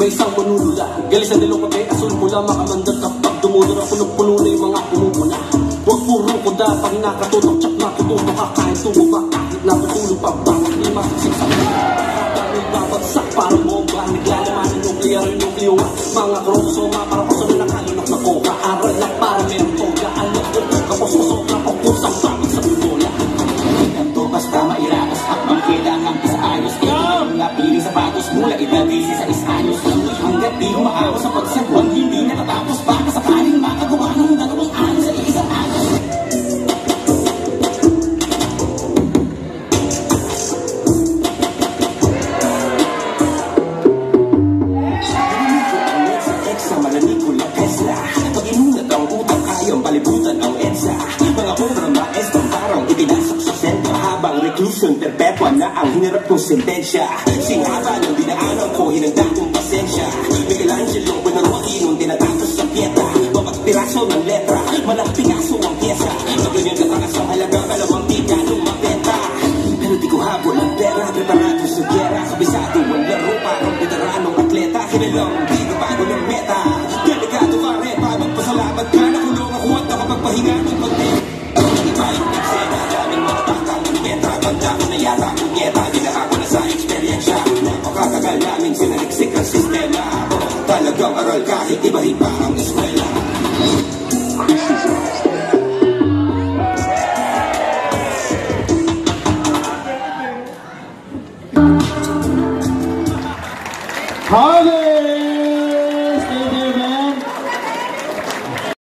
May isang manunula, galisan nilong pati, asul pula, makamandag kapag dumudor ako ng puno na yung mga pumupuna. Huwag puro ko da, pag nakatutok, tsak matututo ka kahit tumuma, kahit natutulog pa, bakit di masiksik sa mga. Dahil babagsak, parang bomba, naglalaman ng nuclear yung nuclewa. Mga kromosoma, parang paso na nakalunok na koka. Aral na parang meron toga, alam ko, kapos-pasok na pagkusang bakit sa budola. Ito basta mairaos, habang kailangan isaayos. Ito yung napiling sapatos mula itatisi sa isayos. Hanggat di humahawa sa pagsagwang, hindi natatapos. Baka sakaling makagawa ng dalawang ano sa isang ano. Sa malamig ko lang Tesla. Pag inunat ang utak, kayang palibutan ang EDSA. Mga obra maestro parang ipinasok sa sentro. Habang reclusion perpetua na ang hinirap kong sentensya. Singhaba ng dinaanan ko, hinanda kong pasensya. Michelangelo, Buonarroti Aquino, tinatapos sa pieta. Bawat piraso ng letra, malang Picasso ang pyesa. Maganyan katakas ang halaga, kalawang di ganong mabenta. Pero di ko habol ang pera, preparado sa gera. Kabisado ang laro, parang veteranong atleta. Kinilang di ko bago ng meta. Delikado ka repa, magpasalamat ka. Nakulong ako at nakapagpahinga ng pagdip. Iba yung eksena, daming mga baka ng metra. Banda ko na yata, kunyeta, dinahako na sa eksperyensya. Napakatagal namin sinaliksik ang sistema. Talagang aral kahit iba-iba ang eskwela.